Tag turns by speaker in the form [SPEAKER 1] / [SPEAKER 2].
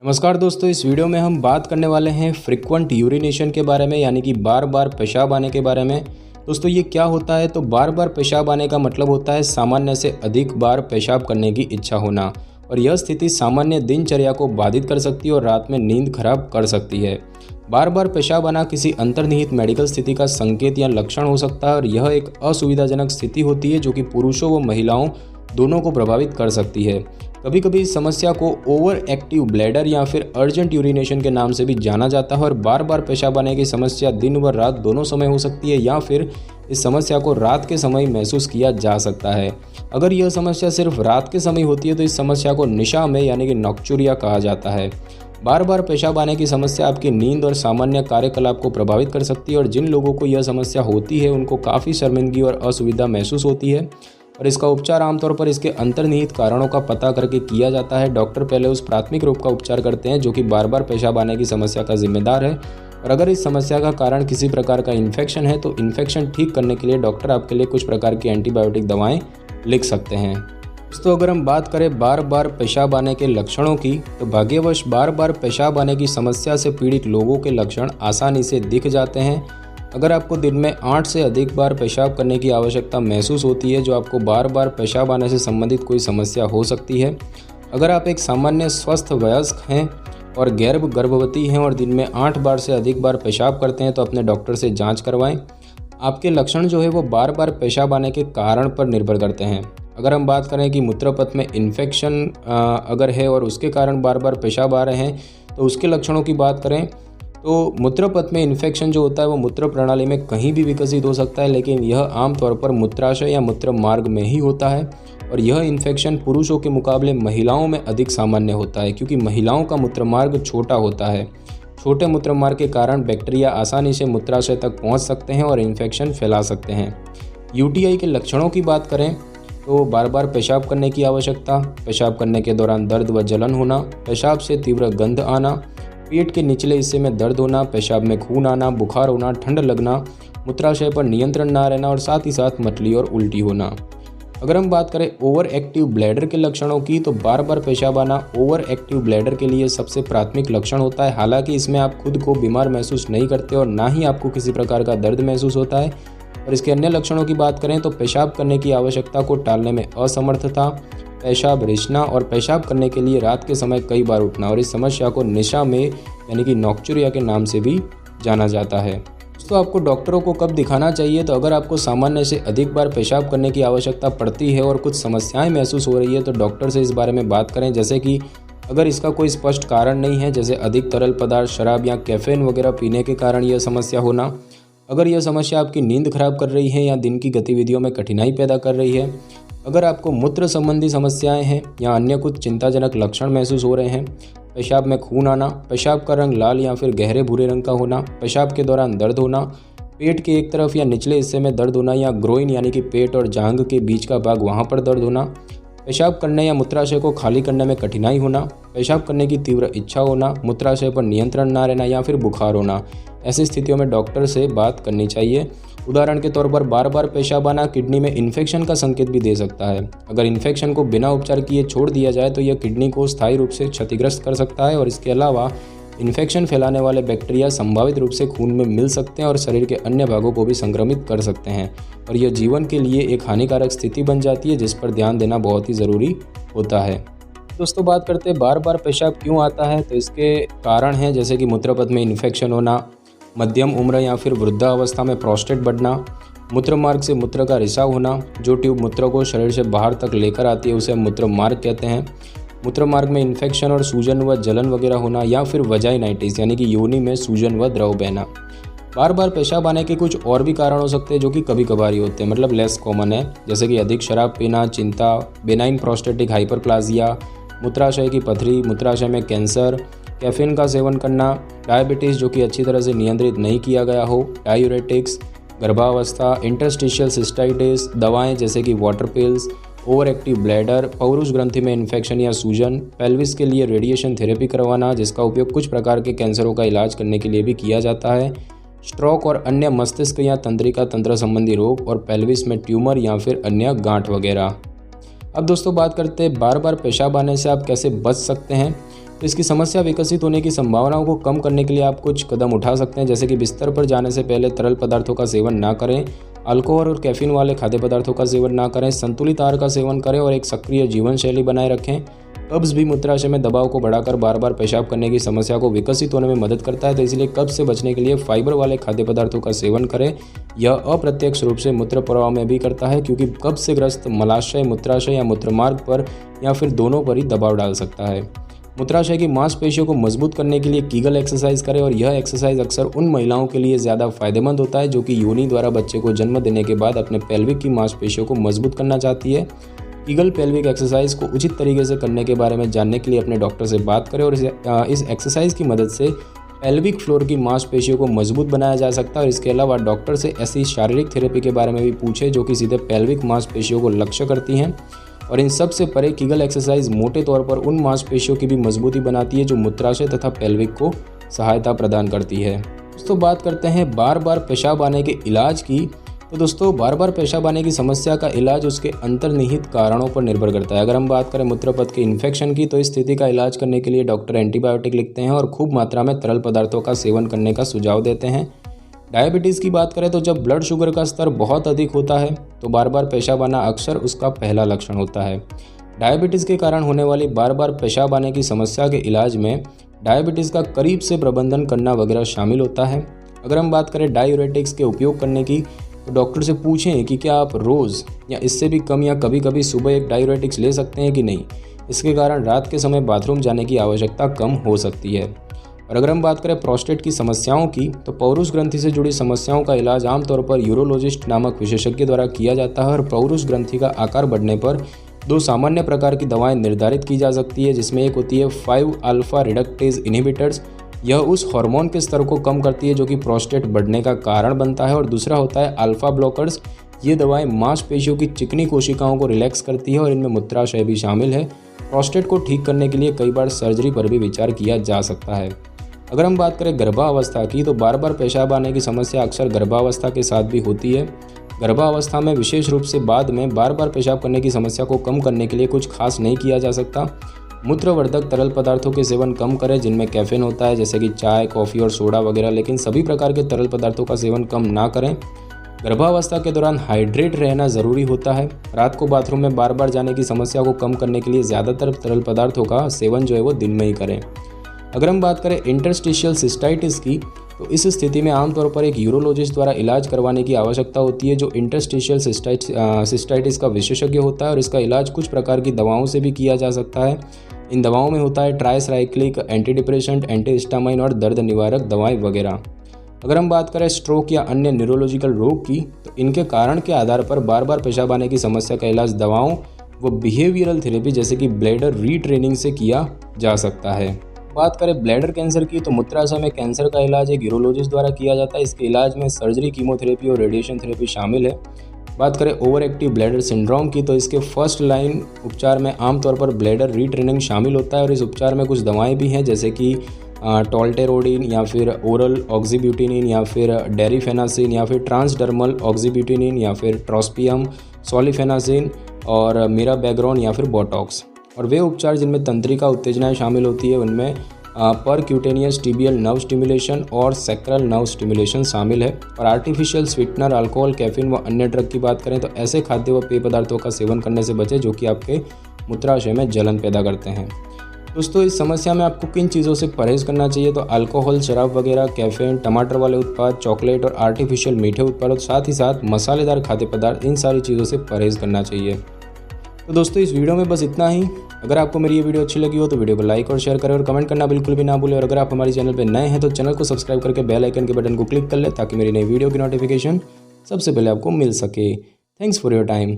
[SPEAKER 1] नमस्कार दोस्तों, इस वीडियो में हम बात करने वाले हैं फ्रीक्वेंट यूरिनेशन के बारे में, यानी कि बार बार पेशाब आने के बारे में। दोस्तों ये क्या होता है? तो बार बार पेशाब आने का मतलब होता है सामान्य से अधिक बार पेशाब करने की इच्छा होना, और यह स्थिति सामान्य दिनचर्या को बाधित कर सकती है और रात में नींद खराब कर सकती है। बार बार पेशाब आना किसी अंतर्निहित मेडिकल स्थिति का संकेत या लक्षण हो सकता है, और यह एक असुविधाजनक स्थिति होती है जो कि पुरुषों व महिलाओं दोनों को प्रभावित कर सकती है। कभी कभी इस समस्या को ओवर एक्टिव ब्लैडर या फिर अर्जेंट यूरिनेशन के नाम से भी जाना जाता है, और बार बार पेशाब आने की समस्या दिन व रात दोनों समय हो सकती है, या फिर इस समस्या को रात के समय महसूस किया जा सकता है। अगर यह समस्या सिर्फ रात के समय होती है तो इस समस्या को निशा में यानी कि नॉक्चुरिया कहा जाता है। बार बार पेशाब आने की समस्या आपकी नींद और सामान्य कार्यकलाप को प्रभावित कर सकती है, और जिन लोगों को यह समस्या होती है उनको काफ़ी शर्मिंदगी और असुविधा महसूस होती है, और इसका उपचार आमतौर पर इसके अंतर्निहित कारणों का पता करके किया जाता है। डॉक्टर पहले उस प्राथमिक रोग का उपचार करते हैं जो कि बार बार पेशाब आने की समस्या का जिम्मेदार है, और अगर इस समस्या का कारण किसी प्रकार का इन्फेक्शन है तो इन्फेक्शन ठीक करने के लिए डॉक्टर आपके लिए कुछ प्रकार की एंटीबायोटिक दवाएं लिख सकते हैं। दोस्तों अगर हम बात करें बार बार पेशाब आने के लक्षणों की, तो भाग्यवश बार बार पेशाब आने की समस्या से पीड़ित लोगों के लक्षण आसानी से दिख जाते हैं। अगर आपको दिन में 8 से अधिक बार पेशाब करने की आवश्यकता महसूस होती है, जो आपको बार बार पेशाब आने से संबंधित कोई समस्या हो सकती है। अगर आप एक सामान्य स्वस्थ वयस्क हैं और गर्भवती हैं और दिन में 8 बार से अधिक बार पेशाब करते हैं तो अपने डॉक्टर से जांच करवाएं। आपके लक्षण जो है वो बार बार पेशाब आने के कारण पर निर्भर करते हैं। अगर हम बात करें कि मूत्रपथ में इन्फेक्शन अगर है और उसके कारण बार बार पेशाब आ रहे हैं, तो उसके लक्षणों की बात करें तो मूत्रपथ में इन्फेक्शन जो होता है वो मूत्र प्रणाली में कहीं भी विकसित हो सकता है, लेकिन यह आमतौर पर मूत्राशय या मूत्र मार्ग में ही होता है, और यह इन्फेक्शन पुरुषों के मुकाबले महिलाओं में अधिक सामान्य होता है, क्योंकि महिलाओं का मूत्र मार्ग छोटा होता है। छोटे मूत्र मार्ग के कारण बैक्टीरिया आसानी से मूत्राशय तक पहुँच सकते हैं और इन्फेक्शन फैला सकते हैं। यूटीआई के लक्षणों की बात करें तो बार बार पेशाब करने की आवश्यकता, पेशाब करने के दौरान दर्द व जलन होना, पेशाब से तीव्र गंध आना, पेट के निचले हिस्से में दर्द होना, पेशाब में खून आना, बुखार होना, ठंड लगना, मूत्राशय पर नियंत्रण ना रहना, और साथ ही साथ मतली और उल्टी होना। अगर हम बात करें ओवर एक्टिव ब्लैडर के लक्षणों की, तो बार बार पेशाब आना ओवर एक्टिव ब्लैडर के लिए सबसे प्राथमिक लक्षण होता है। हालांकि इसमें आप खुद को बीमार महसूस नहीं करते और ना ही आपको किसी प्रकार का दर्द महसूस होता है। और इसके अन्य लक्षणों की बात करें तो पेशाब करने की आवश्यकता को टालने में असमर्थता, पेशाब रिसना, और पेशाब करने के लिए रात के समय कई बार उठना, और इस समस्या को निशा में यानी कि नॉक्चुरिया के नाम से भी जाना जाता है। तो आपको डॉक्टरों को कब दिखाना चाहिए? तो अगर आपको सामान्य से अधिक बार पेशाब करने की आवश्यकता पड़ती है और कुछ समस्याएं महसूस हो रही है तो डॉक्टर से इस बारे में बात करें। जैसे कि अगर इसका कोई स्पष्ट कारण नहीं है, जैसे अधिक तरल पदार्थ, शराब या कैफीन वगैरह पीने के कारण यह समस्या होना, अगर यह समस्या आपकी नींद खराब कर रही है या दिन की गतिविधियों में कठिनाई पैदा कर रही है, अगर आपको मूत्र संबंधी समस्याएं हैं या अन्य कुछ चिंताजनक लक्षण महसूस हो रहे हैं, पेशाब में खून आना, पेशाब का रंग लाल या फिर गहरे भूरे रंग का होना, पेशाब के दौरान दर्द होना, पेट के एक तरफ या निचले हिस्से में दर्द होना, या ग्रोइन यानी कि पेट और जांघ के बीच का भाग वहां पर दर्द होना, पेशाब करने या मूत्राशय को खाली करने में कठिनाई होना, पेशाब करने की तीव्र इच्छा होना, मूत्राशय पर नियंत्रण ना रहना, या फिर बुखार होना, ऐसी स्थितियों में डॉक्टर से बात करनी चाहिए। उदाहरण के तौर पर बार बार पेशाब आना किडनी में इन्फेक्शन का संकेत भी दे सकता है। अगर इन्फेक्शन को बिना उपचार किए छोड़ दिया जाए तो यह किडनी को स्थायी रूप से क्षतिग्रस्त कर सकता है, और इसके अलावा इन्फेक्शन फैलाने वाले बैक्टीरिया संभावित रूप से खून में मिल सकते हैं और शरीर के अन्य भागों को भी संक्रमित कर सकते हैं, और यह जीवन के लिए एक हानिकारक स्थिति बन जाती है जिस पर ध्यान देना बहुत ही ज़रूरी होता है। दोस्तों बात करते हैं बार बार पेशाब क्यों आता है, तो इसके कारण हैं जैसे कि मूत्रपथ में इन्फेक्शन होना, मध्यम उम्र या फिर वृद्धावस्था में प्रोस्टेट बढ़ना, मूत्र मार्ग से मूत्र का रिसाव होना, जो ट्यूब मूत्र को शरीर से बाहर तक लेकर आती है उसे मूत्र मार्ग कहते हैं, मूत्र मार्ग में इन्फेक्शन और सूजन व जलन वगैरह होना, या फिर वजाइनाइटिस यानी कि योनि में सूजन व द्रव बहना। बार बार पेशाब आने के कुछ और भी कारण हो सकते हैं जो कि कभी कभार ही होते हैं, मतलब लेस कॉमन है, जैसे कि अधिक शराब पीना, चिंता, बेनाइन प्रोस्टेटिक हाइपरप्लाजिया, मूत्राशय की पथरी, मूत्राशय में कैंसर, कैफीन का सेवन करना, डायबिटीज़ जो कि अच्छी तरह से नियंत्रित नहीं किया गया हो, डायूरेटिक्स, गर्भावस्था, इंटरस्टिशियल सिस्टाइटिस, दवाएं जैसे कि water pills, over active bladder, पौरुष ग्रंथि में इन्फेक्शन या सूजन, पेल्विस के लिए रेडिएशन थेरेपी करवाना जिसका उपयोग कुछ प्रकार के कैंसरों का इलाज करने के लिए भी किया जाता है, स्ट्रोक और अन्य मस्तिष्क या तंत्रिका तंत्र संबंधी रोग, और पेल्विस में ट्यूमर या फिर अन्य गांठ वगैरह। अब दोस्तों बात करते हैं बार बार पेशाब आने से आप कैसे बच सकते हैं। तो इसकी समस्या विकसित होने की संभावनाओं को कम करने के लिए आप कुछ कदम उठा सकते हैं, जैसे कि बिस्तर पर जाने से पहले तरल पदार्थों का सेवन ना करें, अल्कोहल और कैफीन वाले खाद्य पदार्थों का सेवन ना करें, संतुलित आहार का सेवन करें और एक सक्रिय जीवन शैली बनाए रखें। कब्ज भी मूत्राशय में दबाव को बढ़ाकर बार बार पेशाब करने की समस्या को विकसित होने में मदद करता है। तो इसलिए कब्ज से बचने के लिए फाइबर वाले खाद्य पदार्थों का सेवन करें। यह अप्रत्यक्ष रूप से मूत्र प्रवाह में भी करता है, क्योंकि कब्ज से ग्रस्त मलाशय मूत्राशय या मूत्रमार्ग पर या फिर दोनों पर ही दबाव डाल सकता है। मूत्राशय की मांसपेशियों को मजबूत करने के लिए कीगल एक्सरसाइज करें, और यह एक्सरसाइज अक्सर उन महिलाओं के लिए ज़्यादा फायदेमंद होता है जो कि योनि द्वारा बच्चे को जन्म देने के बाद अपने पेल्विक की मांसपेशियों को मजबूत करना चाहती है। कीगल पेल्विक एक्सरसाइज को उचित तरीके से करने के बारे में जानने के लिए अपने डॉक्टर से बात करें, और इस एक्सरसाइज की मदद से पेल्विक फ्लोर की मांसपेशियों को मजबूत बनाया जा सकता है। और इसके अलावा डॉक्टर से ऐसी शारीरिक थेरेपी के बारे में भी पूछें जो कि सीधे पेल्विक मांसपेशियों को लक्ष्य करती हैं। और इन सब से परे कीगल एक्सरसाइज मोटे तौर पर उन मांसपेशियों की भी मजबूती बनाती है जो मूत्राशय तथा पेल्विक को सहायता प्रदान करती है। दोस्तों बात करते हैं बार बार पेशाब आने के इलाज की। तो दोस्तों बार बार पेशाब आने की समस्या का इलाज उसके अंतर्निहित कारणों पर निर्भर करता है। अगर हम बात करें मूत्रपथ के इन्फेक्शन की, तो इस स्थिति का इलाज करने के लिए डॉक्टर एंटीबायोटिक लिखते हैं और खूब मात्रा में तरल पदार्थों का सेवन करने का सुझाव देते हैं। डायबिटीज़ की बात करें तो जब ब्लड शुगर का स्तर बहुत अधिक होता है तो बार बार पेशाब आना अक्सर उसका पहला लक्षण होता है। डायबिटीज़ के कारण होने वाली बार बार पेशाब आने की समस्या के इलाज में डायबिटीज़ का करीब से प्रबंधन करना वगैरह शामिल होता है। अगर हम बात करें डायूरेटिक्स के उपयोग करने की, तो डॉक्टर से पूछें कि क्या आप रोज़ या इससे भी कम या कभी कभी सुबह एक डायूरेटिक्स ले सकते हैं कि नहीं। इसके कारण रात के समय बाथरूम जाने की आवश्यकता कम हो सकती है। और अगर हम बात करें प्रोस्टेट की समस्याओं की, तो पौरुष ग्रंथि से जुड़ी समस्याओं का इलाज आमतौर पर यूरोलॉजिस्ट नामक विशेषज्ञ द्वारा किया जाता है। और पौरुष ग्रंथि का आकार बढ़ने पर दो सामान्य प्रकार की दवाएं निर्धारित की जा सकती है, जिसमें एक होती है 5-अल्फा रिडक्टेज इनहिबिटर्स। यह उस हार्मोन के स्तर को कम करती है जो कि प्रोस्टेट बढ़ने का कारण बनता है। और दूसरा होता है अल्फा ब्लॉकर्स। ये दवाएं मांसपेशियों की चिकनी कोशिकाओं को रिलैक्स करती है और इनमें मूत्राशय भी शामिल है। प्रोस्टेट को ठीक करने के लिए कई बार सर्जरी पर भी विचार किया जा सकता है। अगर हम बात करें गर्भावस्था की, तो बार बार पेशाब आने की समस्या अक्सर गर्भावस्था के साथ भी होती है। गर्भावस्था में विशेष रूप से बाद में बार बार पेशाब करने की समस्या को कम करने के लिए कुछ खास नहीं किया जा सकता। मूत्रवर्धक तरल पदार्थों के सेवन कम करें जिनमें कैफीन होता है, जैसे कि चाय, कॉफ़ी और सोडा वगैरह, लेकिन सभी प्रकार के तरल पदार्थों का सेवन कम ना करें। गर्भावस्था के दौरान हाइड्रेट रहना ज़रूरी होता है। रात को बाथरूम में बार बार जाने की समस्या को कम करने के लिए ज़्यादातर तरल पदार्थों का सेवन जो है वो दिन में ही करें। अगर हम बात करें इंटरस्टिशियल सिस्टाइटिस की, तो इस स्थिति में आमतौर पर एक यूरोलॉजिस्ट द्वारा इलाज करवाने की आवश्यकता होती है जो इंटरस्टिशियल सिस्टाइटिस का विशेषज्ञ होता है। और इसका इलाज कुछ प्रकार की दवाओं से भी किया जा सकता है। इन दवाओं में होता है ट्राइसाइक्लिक, एंटी डिप्रेसेंट, एंटीहिस्टामाइन और दर्द निवारक दवाएं वगैरह। अगर हम बात करें स्ट्रोक या अन्य न्यूरोलॉजिकल रोग की, तो इनके कारण के आधार पर बार बार पेशाब आने की समस्या का इलाज दवाओं व बिहेवियरल थेरेपी जैसे कि ब्लैडर रीट्रेनिंग से किया जा सकता है। बात करें ब्लैडर कैंसर की, तो मूत्राशय में कैंसर का इलाज एक यूरोलॉजिस्ट द्वारा किया जाता है। इसके इलाज में सर्जरी, कीमोथेरेपी और रेडिएशन थेरेपी शामिल है। बात करें ओवर एक्टिव ब्लैडर सिंड्रोम की, तो इसके फर्स्ट लाइन उपचार में आमतौर पर ब्लैडर रीट्रेनिंग शामिल होता है। और इस उपचार में कुछ दवाएं भी हैं जैसे कि टोल्टेरोडिन या फिर ओरल ऑक्सीब्यूटिनिन या फिर डेरिफेनासिन या फिर ट्रांसडर्मल ऑक्सीब्यूटिनिन या फिर ट्रोस्पियम, सोलिफेनासिन और मिराबैग्रोन या फिर बोटॉक्स। और वे उपचार जिनमें तंत्रिका उत्तेजनाएं शामिल होती है उनमें परक्यूटेनियस टिबियल नर्व स्टिमुलेशन और सैक्रल नर्व स्टिमुलेशन शामिल है। और आर्टिफिशियल स्वीटनर, अल्कोहल, कैफीन व अन्य ड्रग की बात करें तो ऐसे खाद्य व पेय पदार्थों का सेवन करने से बचें जो कि आपके मूत्राशय में जलन पैदा करते हैं। दोस्तों इस समस्या में आपको किन चीज़ों से परहेज़ करना चाहिए, तो अल्कोहल, शराब वगैरह, कैफीन, टमाटर वाले उत्पाद, चॉकलेट और आर्टिफिशियल मीठे उत्पाद, साथ ही साथ मसालेदार खाद्य पदार्थ, इन सारी चीज़ों से परहेज़ करना चाहिए। तो दोस्तों इस वीडियो में बस इतना ही। अगर आपको मेरी ये वीडियो अच्छी लगी हो तो वीडियो को लाइक और शेयर करें और कमेंट करना बिल्कुल भी ना भूलें। और अगर आप हमारे चैनल पर नए हैं तो चैनल को सब्सक्राइब करके बेल आइकन के बटन को क्लिक कर लें ताकि मेरी नई वीडियो की नोटिफिकेशन सबसे पहले आपको मिल सके। Thanks for your time.